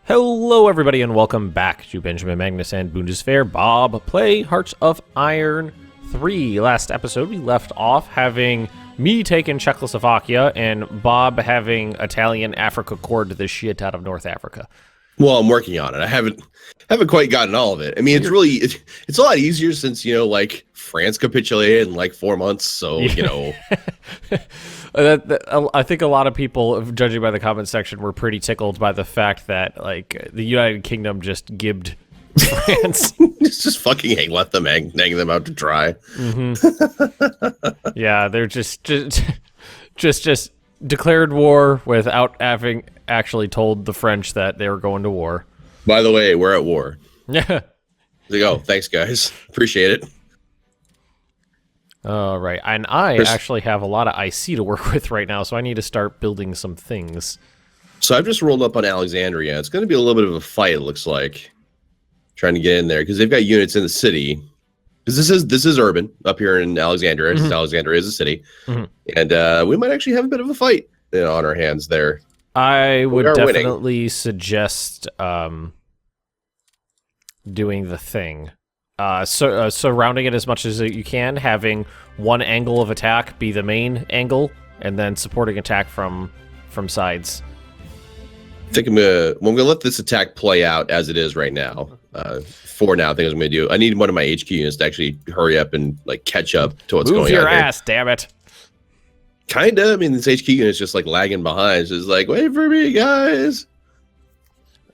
Hello everybody and welcome back to Benjamin, Magnus, and Bundeswehr Bob play Hearts of Iron 3. Last episode we left off having me taking Czechoslovakia and Bob having Italian Africa cord the shit out of North Africa. Well, I'm working on it. I haven't quite gotten all of it. I mean, it's a lot easier since, like France capitulated in like 4 months. So, I think a lot of people, judging by the comment section, were pretty tickled by the fact that like the United Kingdom just gibbed France. just fucking left them hanging them out to dry. Mm-hmm. Yeah, they're just declared war without having actually told the French that they were going to war. By the way, we're at war. Yeah. Thanks, guys. Appreciate it. All right. And I actually have a lot of IC to work with right now, so I need to start building some things. So I've just rolled up on Alexandria. It's going to be a little bit of a fight, it looks like, trying to get in there, because they've got units in the city. Because this is urban up here in Alexandria. Mm-hmm. Alexandria is a city. Mm-hmm. And we might actually have a bit of a fight on our hands there. I would definitely suggest doing the thing. Surrounding it as much as you can, having one angle of attack be the main angle, and then supporting attack from sides. I think I'm gonna let this attack play out as it is right now. For now, I think I'm gonna do. I need one of my HQ units to actually hurry up and like catch up to what's going on. Move your ass, damn it! Kinda. I mean, this HQ unit's just like lagging behind. It's just like, wait for me, guys.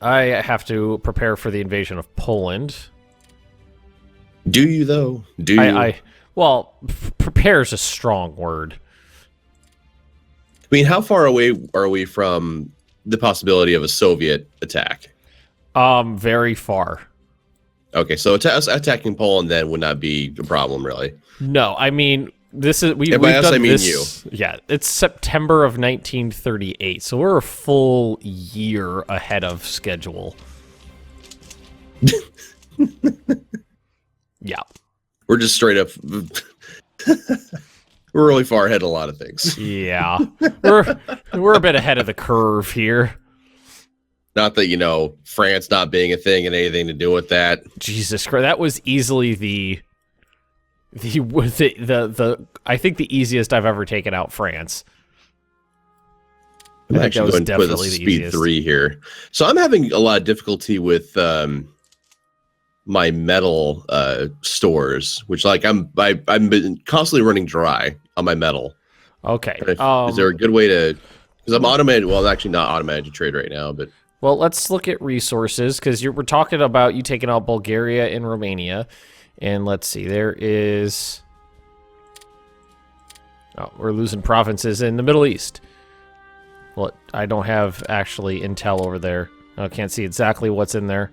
I have to prepare for the invasion of Poland. Do you though? Do you? Well, prepare is a strong word. I mean, how far away are we from the possibility of a Soviet attack? Very far. Okay, so attacking Poland then would not be a problem, really. No, I mean this is we've done this. Yeah, it's September of 1938, so we're a full year ahead of schedule. Yeah. We're just straight up. We're really far ahead of a lot of things. Yeah. We're a bit ahead of the curve here. Not that, France not being a thing and anything to do with that. Jesus Christ. That was easily the I think the easiest I've ever taken out France. I'm actually going to put a speed 3 here. So I'm having a lot of difficulty with my metal stores, which like I'm been constantly running dry on my metal. Okay. Is there a good way to? Because I'm automated. Well, I'm actually not automated to trade right now, but. Well, let's look at resources because we're talking about you taking out Bulgaria and Romania, and let's see, there is. Oh, we're losing provinces in the Middle East. Well, I don't have actually intel over there. I can't see exactly what's in there.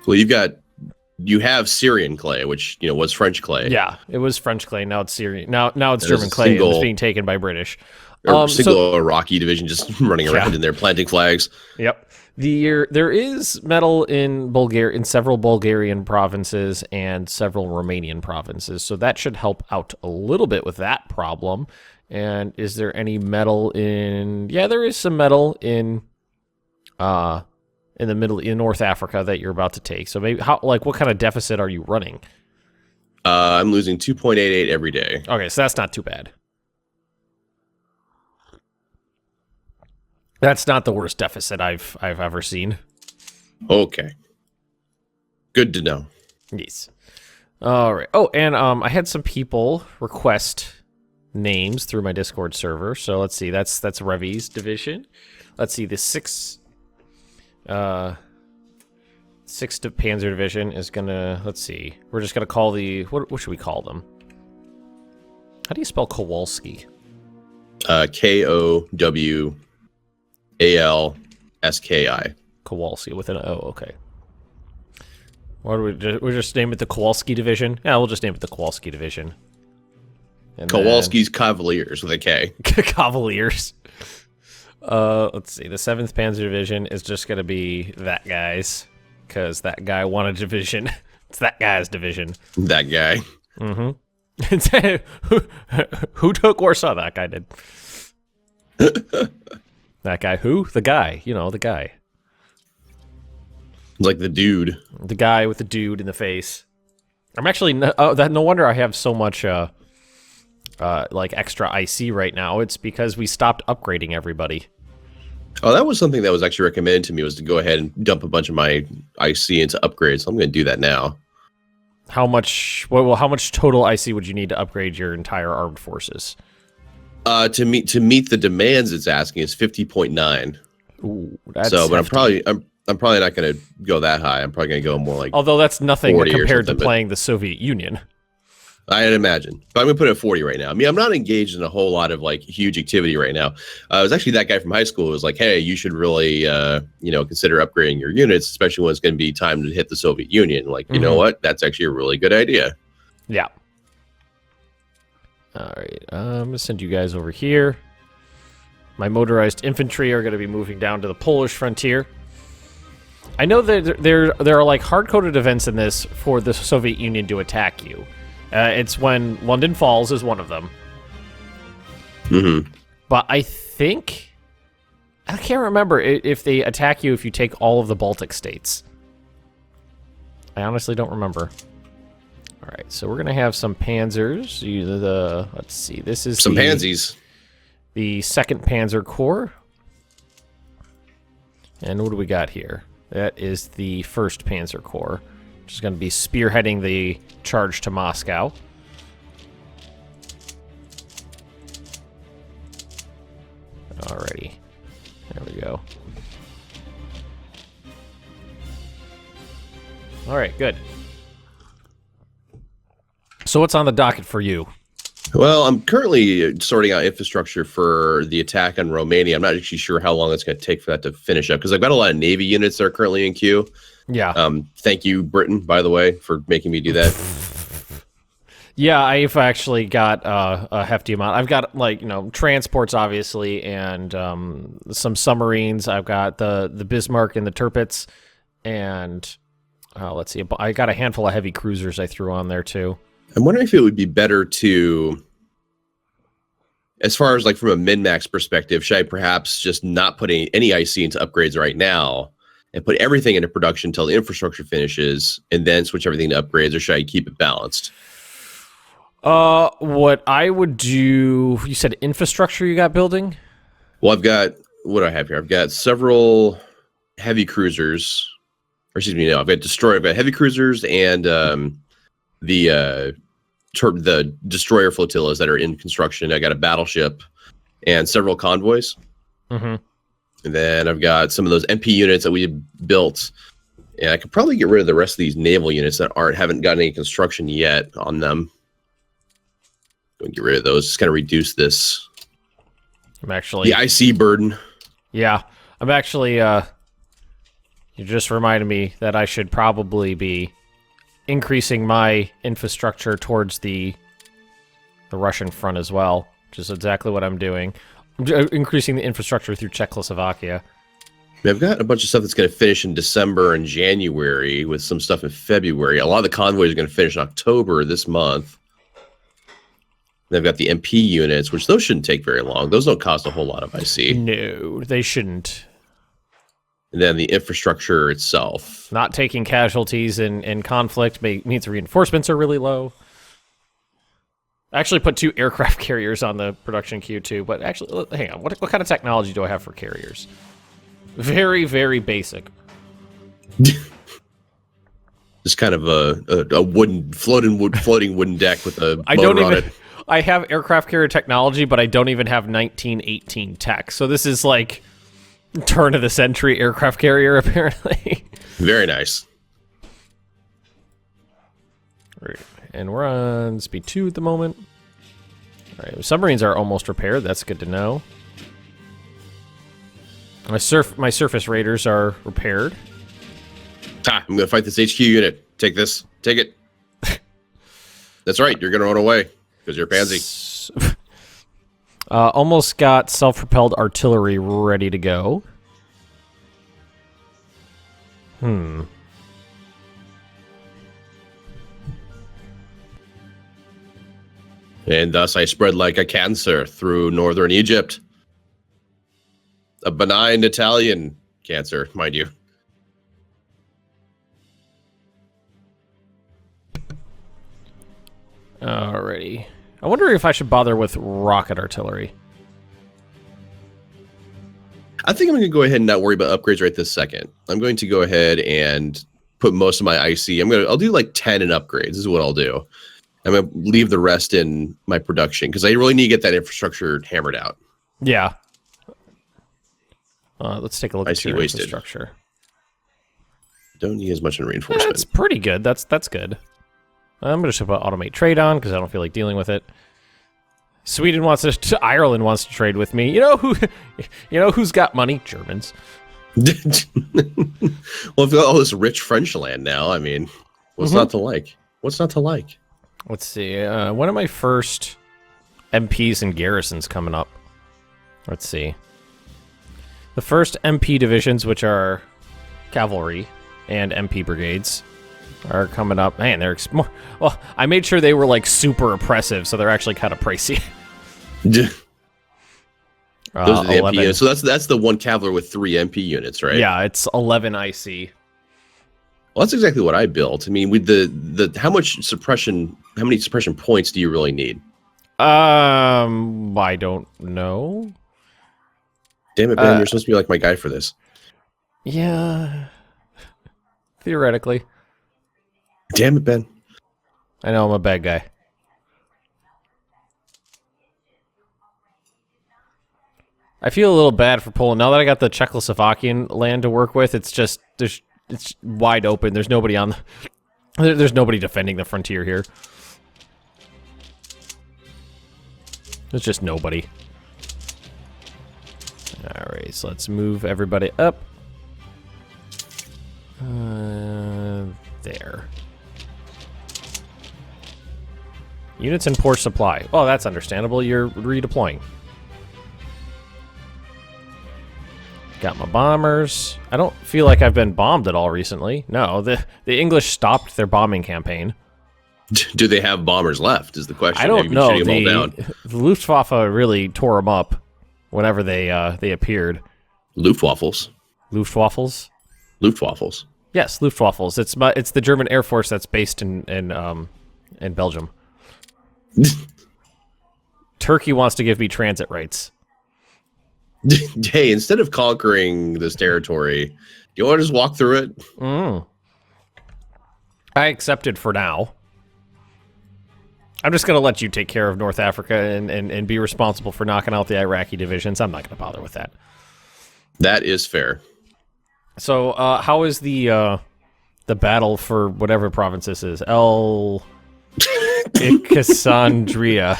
Well, you have Syrian clay, which was French clay. Yeah, it was French clay. Now it's Syrian. Now it's German clay. It's being taken by British. Single Iraqi division just running around in there planting flags. Yep. There is metal in several Bulgarian provinces and several Romanian provinces, so that should help out a little bit with that problem. And is there any metal in? Yeah, there is some metal in North Africa that you're about to take. So maybe what kind of deficit are you running? I'm losing 2.88 every day. Okay, so that's not too bad. That's not the worst deficit I've ever seen. Okay. Good to know. Yes. All right. Oh, and I had some people request names through my Discord server. So let's see. That's Revi's division. Let's see. The 6th Panzer Division is gonna. Let's see. We're just gonna call the what should we call them? How do you spell Kowalski? Kowalski. Kowalski with an O. Okay. What do we just name it the Kowalski Division? Yeah, we'll just name it the Kowalski Division. And Kowalski's Cavaliers with a K. Cavaliers. Let's see. The 7th Panzer Division is just going to be that guy's, because that guy won a division. It's that guy's division. That guy. Mm-hmm. Who took Warsaw? That guy did. That guy who? The guy. The guy. Like the dude. The guy with the dude in the face. I'm actually no wonder I have so much like extra IC right now. It's because we stopped upgrading everybody. Oh, that was something that was actually recommended to me, was to go ahead and dump a bunch of my IC into upgrades. So I'm going to do that now. How much? Well, how much total IC would you need to upgrade your entire armed forces? To meet the demands it's asking is 50.9. Ooh, that's so, but hefty. I'm probably not going to go that high. I'm probably going to go more like. Although that's nothing 40 compared to but playing the Soviet Union. I'd imagine, but I'm gonna put it at 40 right now. I mean, I'm not engaged in a whole lot of like huge activity right now. It was actually that guy from high school who was like, "Hey, you should really, consider upgrading your units, especially when it's going to be time to hit the Soviet Union." Like, you know what? That's actually a really good idea. Yeah. All right, I'm gonna send you guys over here. My motorized infantry are going to be moving down to the Polish frontier. I know that there are like hard-coded events in this for the Soviet Union to attack you. It's when London falls is one of them. Mm-hmm. But I think... I can't remember if they attack you if you take all of the Baltic states. I honestly don't remember. All right, so we're going to have some panzers. Let's see, this is some pansies. The 2nd Panzer Corps. And what do we got here? That is the 1st Panzer Corps, which is going to be spearheading the charge to Moscow. Alrighty. There we go. Alright, good. So what's on the docket for you? Well, I'm currently sorting out infrastructure for the attack on Romania. I'm not actually sure how long it's going to take for that to finish up, because I've got a lot of Navy units that are currently in queue. Yeah. Thank you, Britain, by the way, for making me do that. Yeah, I've actually got a hefty amount. I've got, like, transports, obviously, and some submarines. I've got the Bismarck and the Tirpitz, and let's see, I got a handful of heavy cruisers I threw on there, too. I'm wondering if it would be better to, as far as like from a min-max perspective, should I perhaps just not put any IC into upgrades right now and put everything into production until the infrastructure finishes and then switch everything to upgrades, or should I keep it balanced? What I would do, you said infrastructure you got building? Well, I've got, what do I have here? I've got several heavy cruisers, or excuse me, no, I've got heavy cruisers and the destroyer flotillas that are in construction. I got a battleship and several convoys. Mm-hmm. And then I've got some of those MP units that we built. And I could probably get rid of the rest of these naval units that haven't gotten any construction yet on them. Get rid of those. Just kind of reduce this. I'm actually... the IC burden. Yeah. I'm actually... you just reminded me that I should probably be increasing my infrastructure towards the Russian front as well, which is exactly what I'm doing. I'm increasing the infrastructure through Czechoslovakia. I've got a bunch of stuff that's going to finish in December and January, with some stuff in February. A lot of the convoys are going to finish in October this month. They've got the MP units, which those shouldn't take very long. Those don't cost a whole lot of IC. No, they shouldn't. And then the infrastructure itself. Not taking casualties in conflict means reinforcements are really low. I actually put 2 aircraft carriers on the production queue too, but actually, hang on. What kind of technology do I have for carriers? Very, very basic. Just kind of a wooden floating wooden deck with a motor on it. I have aircraft carrier technology, but I don't even have 1918 tech. So this is like turn of the century aircraft carrier, apparently. Very nice. Right. And we're on speed 2 at the moment. All right, submarines are almost repaired. That's good to know. My surface raiders are repaired. I'm going to fight this HQ unit. Take this. Take it. That's right. You're going to run away because you're a pansy. Almost got self-propelled artillery ready to go. And thus I spread like a cancer through northern Egypt. A benign Italian cancer, mind you. Alrighty. I wonder if I should bother with rocket artillery. I think I'm going to go ahead and not worry about upgrades right this second. I'm going to go ahead and put most of my IC. I'll do like 10 in upgrades. This is what I'll do. I'm going to leave the rest in my production because I really need to get that infrastructure hammered out. Yeah. Let's take a look at your wasted. infrastructure. Don't need as much in reinforcement. That's pretty good. That's good. I'm going to put automate trade on because I don't feel like dealing with it. Sweden wants to Ireland wants to trade with me. You know who's got money? Germans. Well, if you got all this rich French land now, I mean, what's not to like? What's not to like? Let's see. One of my first MPs and garrisons coming up. Let's see. The first MP divisions, which are cavalry and MP brigades, are coming up. Man, they're more. Well, I made sure they were like super oppressive, so they're actually kind of pricey. Those are the 11. MP units. So that's the one cavalry with 3 MP units, right? Yeah, it's 11 IC. Well, that's exactly what I built. I mean, with the how many suppression points do you really need? I don't know. Damn it, Ben! You're supposed to be like my guy for this. Yeah, theoretically. Damn it, Ben! I know I'm a bad guy. I feel a little bad for Poland now that I got the Czechoslovakian land to work with. It's just it's wide open. There's nobody on. There's nobody defending the frontier here. There's just nobody. Alright, so let's move everybody up. There. Units in poor supply. Oh, that's understandable. You're redeploying. Got my bombers. I don't feel like I've been bombed at all recently. No, the English stopped their bombing campaign. Do they have bombers left? Is the question. I don't know. The Luftwaffe really tore them up whenever they appeared. Luftwaffles. Luftwaffles. Luftwaffles. Yes, Luftwaffles. It's the German Air Force that's based in Belgium. Turkey wants to give me transit rights. Hey, instead of conquering this territory, do you want to just walk through it? I accepted for now. I'm just going to let you take care of North Africa and be responsible for knocking out the Iraqi divisions. I'm not going to bother with that. That is fair. So, how is the battle for whatever province this is? Cassandria.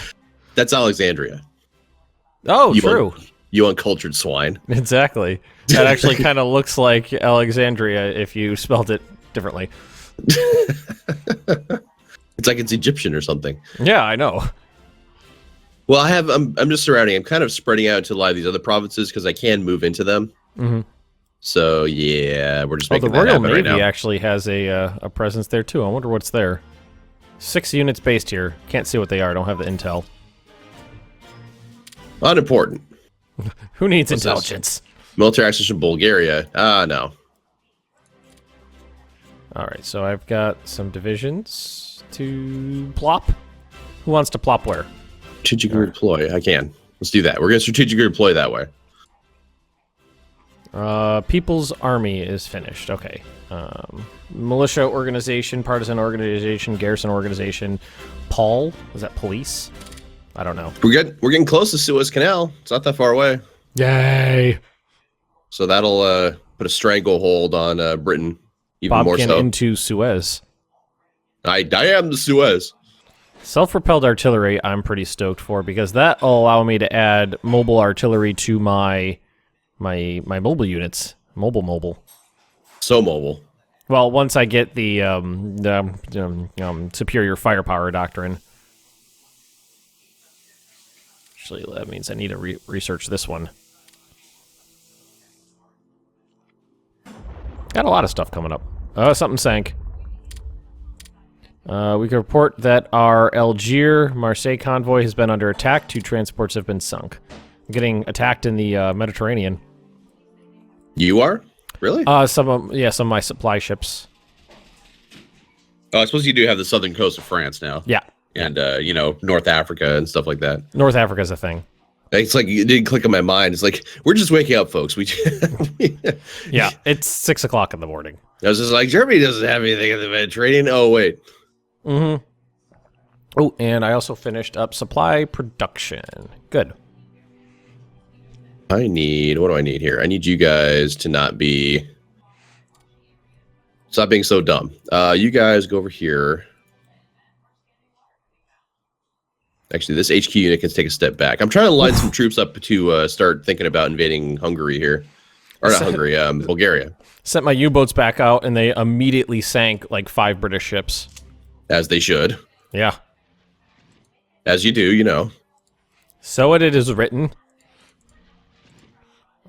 That's Alexandria. Oh, true. You uncultured swine. Exactly. That actually kind of looks like Alexandria if you spelled it differently. It's like it's Egyptian or something. Yeah, I know. Well, I'm just surrounding. I'm kind of spreading out to a lot of these other provinces because I can move into them. Mm-hmm. So yeah, we're just making the Royal Navy right now. actually has a presence there too. I wonder what's there. 6 units based here. Can't see what they are. I don't have the intel. Unimportant. Who needs intelligence? Military access in Bulgaria. No. All right, so I've got some divisions to plop. Who wants to plop where? Strategically deploy. I can. Let's do that. We're going to strategically deploy that way. People's Army is finished. Okay. Militia organization, partisan organization, garrison organization. Paul? Is that police? I don't know. We're getting close to Suez Canal. It's not that far away. Yay! So that'll put a stranglehold on Britain even Bob more so. into Suez. I am the Suez. Self-propelled artillery I'm pretty stoked for because that'll allow me to add mobile artillery to my mobile units. Mobile. So mobile. Well, once I get the superior firepower doctrine. Actually, that means I need to research this one. Got a lot of stuff coming up. Something sank. We can report that our Algiers-Marseille convoy has been under attack. 2 transports have been sunk. I'm getting attacked in the Mediterranean. You are? Really? Some of my supply ships. Oh, I suppose you do have the southern coast of France now. Yeah. and North Africa and stuff like that. North Africa's a thing. It's like it didn't click in my mind. It's like we're just waking up, folks. Yeah, it's 6 o'clock in the morning. I was just like, Germany doesn't have anything in the Mediterranean. Oh wait. Mm-hmm. Oh, and I also finished up supply production. Good. What do I need here? I need you guys to stop being so dumb. You guys go over here. Actually, this HQ unit can take a step back. I'm trying to line some troops up to start thinking about invading Hungary here. Or not Hungary, Bulgaria. Sent my U-boats back out, and they immediately sank like 5 British ships. As they should. Yeah. As you do, So it is written.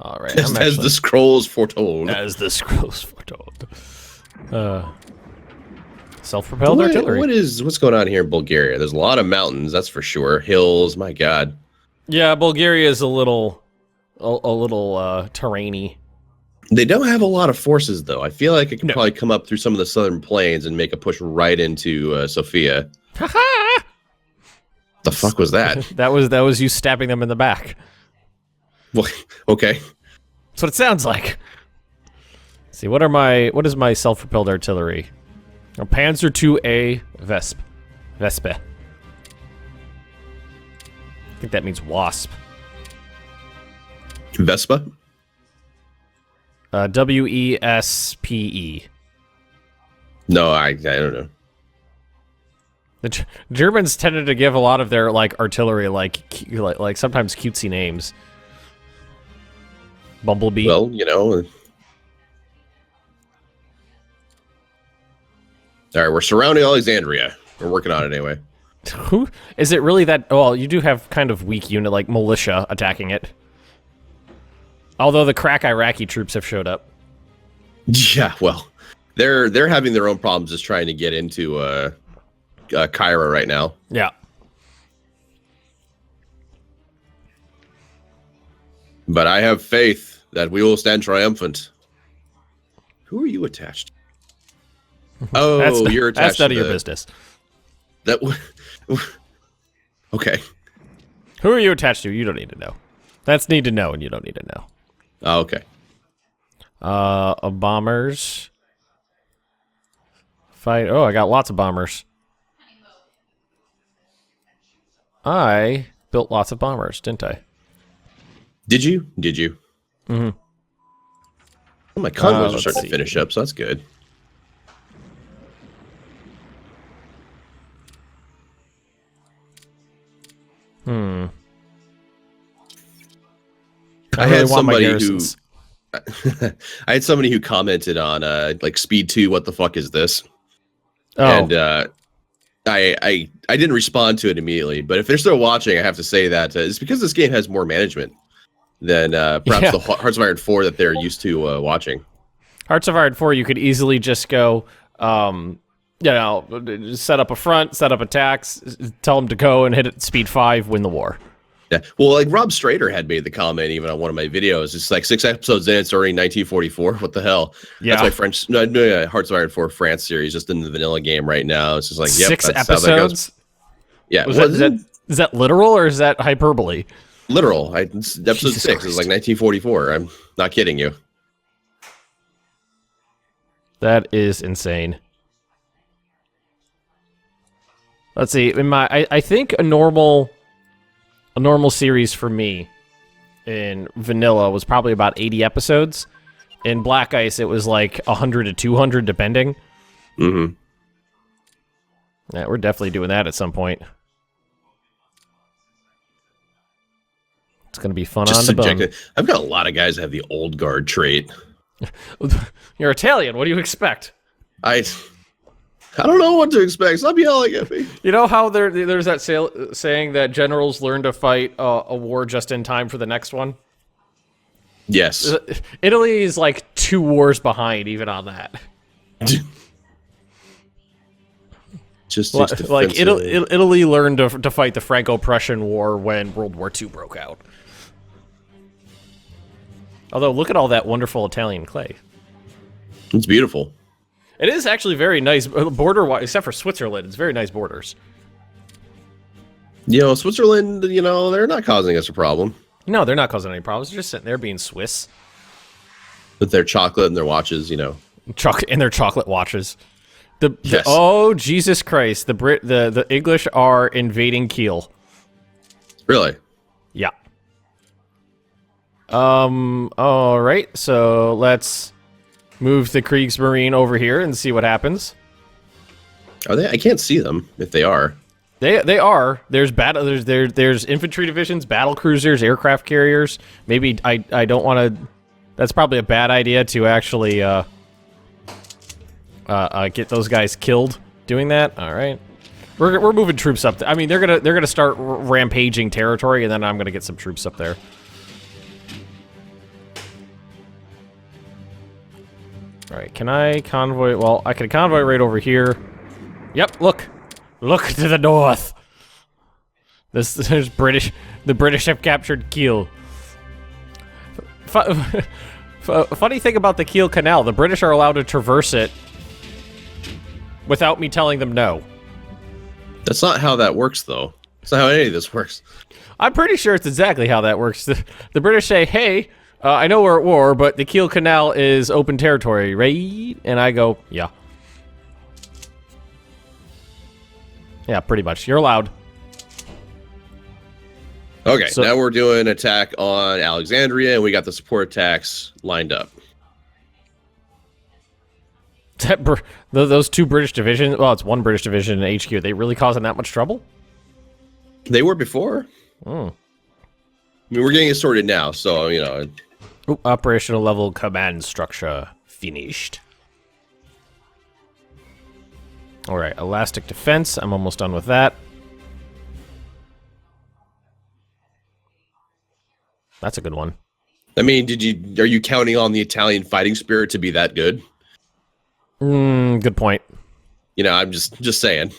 All right. As the scrolls foretold. As the scrolls foretold. Self-propelled artillery. What's going on here in Bulgaria? There's a lot of mountains, that's for sure. Hills, my God. Yeah, Bulgaria is a little terrainy. They don't have a lot of forces, though. I feel like it can probably come up through some of the southern plains and make a push right into Sofia. The fuck was that? that was you stabbing them in the back. Well, okay. That's what it sounds like. Let's see, what is my self-propelled artillery? Oh, Panzer IIA Vespe. I think that means wasp. Vespa? WESPE. No, I don't know. The Germans tended to give a lot of their artillery like sometimes cutesy names. Bumblebee. Well, All right, we're surrounding Alexandria. We're working on it anyway. Who is it really that? Well, you do have kind of weak unit like militia attacking it. Although the crack Iraqi troops have showed up. Yeah, well, they're having their own problems just trying to get into Cairo right now. Yeah. But I have faith that we will stand triumphant. Who are you attached to? Oh, you're attached. That's none of your business. Okay. Who are you attached to? You don't need to know. That's need to know, and you don't need to know. Oh, okay. Bombers. Fight. Oh, I got lots of bombers. I built lots of bombers, didn't I? Did you? Mm-hmm. Well, my convoys are starting to finish up, so that's good. I had somebody who commented on Speed 2, what the fuck is this? Oh. And I didn't respond to it immediately, but if they're still watching, I have to say that it's because this game has more management than perhaps the Hearts of Iron 4 that they're used to watching. Hearts of Iron 4, you could easily just go, set up a front, set up attacks, tell them to go and hit it speed 5, win the war. Yeah, well, like Rob Strader had made the comment even on one of my videos. It's like 6 episodes in, it's already 1944. What the hell? Yeah, that's my Hearts of Iron 4 France series, just in the vanilla game right now. It's just like 6 episodes. Yeah, is that literal or is that hyperbole? Literal. Episode 6 is like 1944. I'm not kidding you. That is insane. Let's see. I think a normal series for me in vanilla was probably about 80 episodes. In Black Ice, it was like 100 to 200, depending. Mm-hmm. Yeah, we're definitely doing that at some point. It's going to be fun on the bum. I've got a lot of guys that have the old guard trait. You're Italian. What do you expect? I don't know what to expect. Stop yelling at me. You know how there's that saying that generals learn to fight a war just in time for the next one? Yes. Italy is like 2 wars behind even on that. just like Italy learned to fight the Franco-Prussian War when World War II broke out. Although, look at all that wonderful Italian clay. It's beautiful. It is actually very nice border-wise, except for Switzerland. It's very nice borders. Switzerland, they're not causing us a problem No, they're not causing any problems. They're just sitting there being Swiss. with their chocolate and their watches, Chocolate and their chocolate watches. Yes. Oh, Jesus Christ. The English are invading Kiel. Really? Yeah. All right. So let's move the Kriegsmarine over here and see what happens. Are they? I can't see them if they are. They are. There's there's infantry divisions, battle cruisers, aircraft carriers. Maybe I don't want to. That's probably a bad idea to actually get those guys killed doing that. All right. We're moving troops up. I mean, they're gonna start rampaging territory, and then I'm gonna get some troops up there. All right, can I convoy? Well, I can convoy right over here. Yep, look to the north. There's British. The British have captured Kiel. Funny thing about the Kiel Canal, the British are allowed to traverse it without me telling them no. That's not how that works, though. That's not how any of this works. I'm pretty sure it's exactly how that works. The British say, hey, I know we're at war, but the Kiel Canal is open territory, right? And I go, yeah. Yeah, pretty much. You're allowed. Okay, So- now we're doing attack on Alexandria, and we got the support attacks lined up. Those two British divisions, well, it's one British division in HQ, are they really causing that much trouble? They were before. Hmm. I mean, we're getting it sorted now, so, Ooh, operational level command structure finished. All right, elastic defense. I'm almost done with that. That's a good one. I mean, are you counting on the Italian fighting spirit to be that good? Good point. I'm just saying.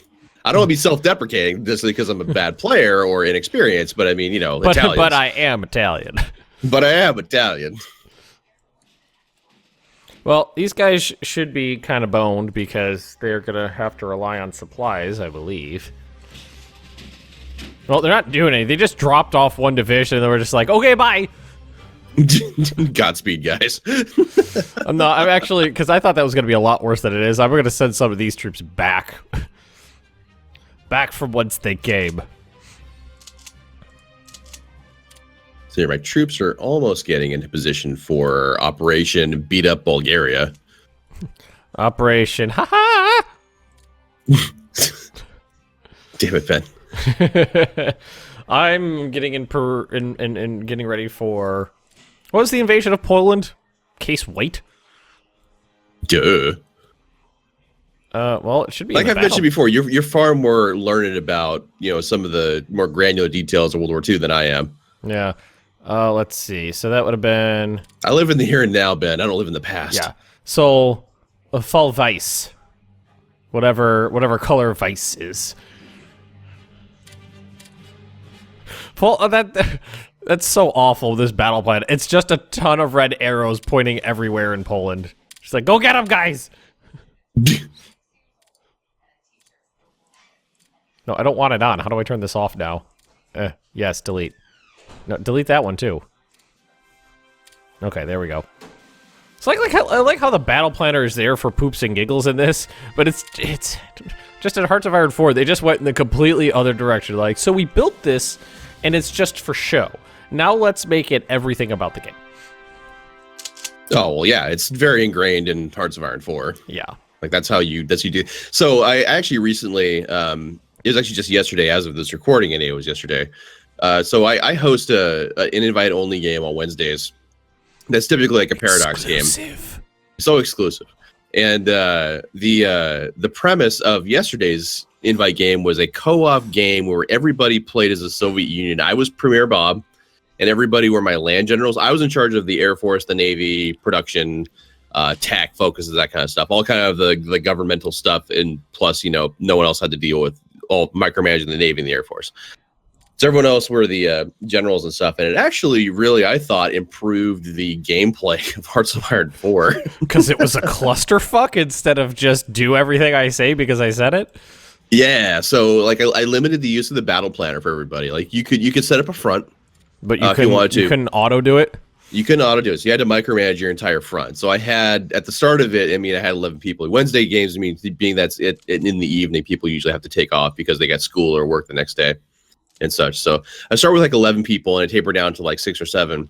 I don't want to be self-deprecating just because I'm a bad player or inexperienced, but I mean, Italians. But I am Italian. But I am Italian. Well, these guys should be kind of boned because they're going to have to rely on supplies, I believe. Well, they're not doing anything. They just dropped off one division and they were just like, okay, bye. Godspeed, guys. I'm actually, because I thought that was going to be a lot worse than it is. I'm going to send some of these troops back. Back from whence they came. So here, my troops are almost getting into position for Operation Beat Up Bulgaria. Operation, haha! Damn it, Ben. I'm getting in getting ready for... What was the invasion of Poland? Case White? Duh. Well, it should be Like in the I've battle. mentioned before, you're far more learned about, some of the more granular details of World War II than I am. Yeah. Let's see. So that would have been... I live in the here and now, Ben. I don't live in the past. Yeah. So, fall Weiss. Whatever color Weiss is. That's so awful, this battle plan. It's just a ton of red arrows pointing everywhere in Poland. She's like, go get them, guys! No, I don't want it on. How do I turn this off now? Yes, delete. No, delete that one, too. Okay, there we go. It's I like how the battle planner is there for poops and giggles in this, but it's just in Hearts of Iron 4, they just went in the completely other direction. Like, so we built this, and it's just for show. Now let's make it everything about the game. Oh, well, yeah, it's very ingrained in Hearts of Iron 4. Yeah. Like, that's how you do. So I actually recently, it was actually just yesterday, as of this recording, and it was yesterday. So I host an invite-only game on Wednesdays. That's typically like a Paradox game. So exclusive. And the premise of yesterday's invite game was a co-op game where everybody played as the Soviet Union. I was Premier Bob, and everybody were my land generals. I was in charge of the Air Force, the Navy, production, tech, focuses, that kind of stuff. All kind of the governmental stuff, and plus, no one else had to deal with all micromanaging the Navy and the Air Force. So everyone else were the generals and stuff, and it actually really, I thought, improved the gameplay of Hearts of Iron 4. Because it was a clusterfuck instead of just do everything I say because I said it? Yeah, so like I limited the use of the battle planner for everybody. Like you could set up a front, But you if you wanted to. you couldn't auto do it. You couldn't auto do it. So you had to micromanage your entire front. So I had at the start of it, I mean, I had 11 people. Wednesday games, I mean, being that's it in the evening, people usually have to take off because they got school or work the next day and such. So I started with like 11 people and it tapered down to like 6 or 7.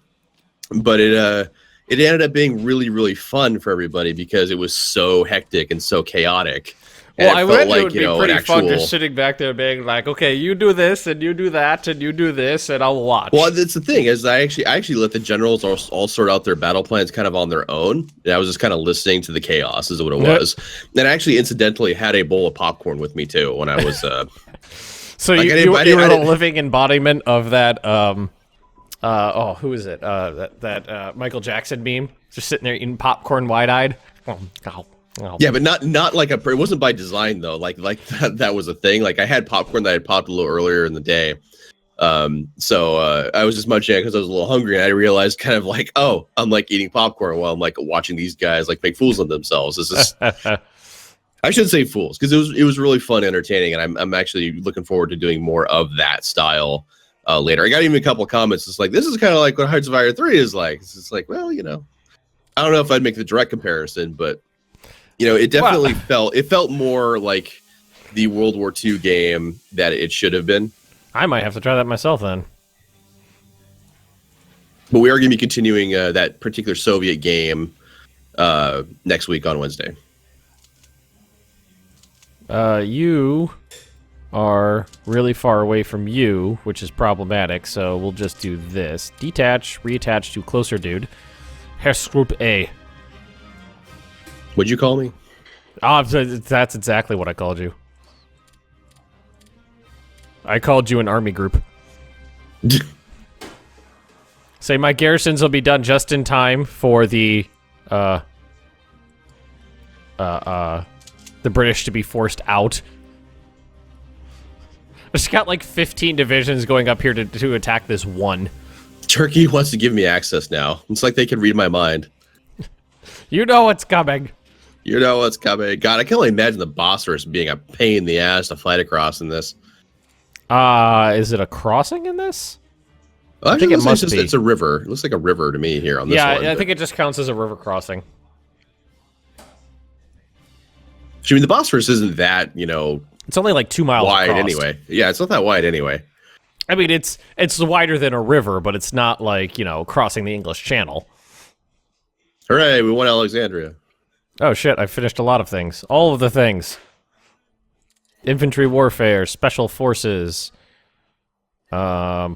But it ended up being really, really fun for everybody because it was so hectic and so chaotic. Well, and I felt read it would be pretty fun actual... just sitting back there being like, okay, you do this and you do that and you do this and I'll watch. Well, that's the thing is I actually let the generals all sort out their battle plans kind of on their own. And I was just kind of listening to the chaos is what it was. And I actually incidentally had a bowl of popcorn with me too when I was... So like you were the living embodiment of that... who is it? That Michael Jackson meme? Just sitting there eating popcorn wide-eyed. Yeah, but not like it wasn't by design though. Like that was a thing. Like I had popcorn that I had popped a little earlier in the day. So I was just munching it because I was a little hungry and I realized kind of like, oh, I'm like eating popcorn while I'm like watching these guys like make fools of themselves. This is I shouldn't say fools because it was really fun, entertaining, and I'm actually looking forward to doing more of that style later. I got even a couple of comments. It's like this is kind of like what Hearts of Iron 3 is like. It's like, well, I don't know if I'd make the direct comparison, but it definitely felt more like the World War II game that it should have been. I might have to try that myself then. But we are going to be continuing that particular Soviet game next week on Wednesday. You are really far away from you, which is problematic, so we'll just do this. Detach, reattach to closer dude. Herrsgroup A. What'd you call me? Oh, that's exactly what I called you. I called you an army group. Say my garrisons will be done just in time for the British to be forced out. I just got like 15 divisions going up here to attack this one. Turkey wants to give me access now. It's like they can read my mind. You know what's coming. You know what's coming. God, I can only imagine the Bosphorus being a pain in the ass to fight across in this. Is it a crossing in this? Well, I think it must be. It's a river. It looks like a river to me here on this one. Yeah, I think it just counts as a river crossing. I mean, the Bosphorus isn't that, It's only like 2 miles wide across. anyway. Yeah, it's not that wide anyway. I mean, it's wider than a river, but it's not like, crossing the English Channel. Hooray, we won Alexandria. Oh shit, I finished a lot of things. All of the things. Infantry warfare, special forces. What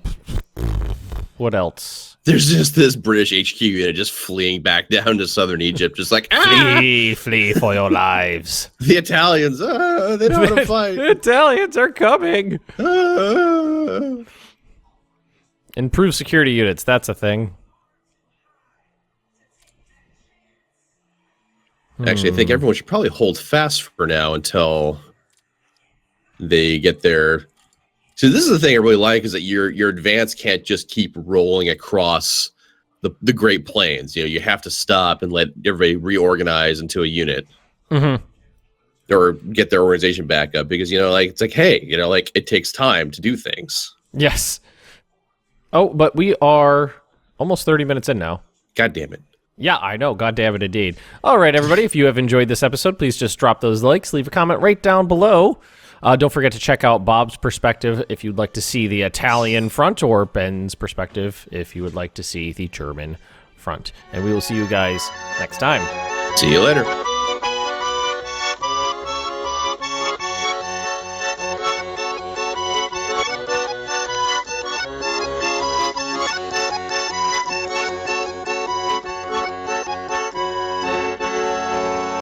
else? There's just this British HQ unit just fleeing back down to southern Egypt, just like, Flee for your lives. The Italians, they don't want to fight. The Italians are coming. Improve security units, that's a thing. Actually, I think everyone should probably hold fast for now until they get their... So this is the thing I really like, is that your advance can't just keep rolling across the Great Plains. You have to stop and let everybody reorganize into a unit. Mm-hmm. Or get their organization back up, because, it's like, hey, it takes time to do things. Yes. Oh, but we are almost 30 minutes in now. God damn it. Yeah, I know. God damn it, indeed. All right, everybody, if you have enjoyed this episode, please just drop those likes. Leave a comment right down below. Don't forget to check out Bob's perspective if you'd like to see the Italian front, or Ben's perspective if you would like to see the German front. And we will see you guys next time. See you later.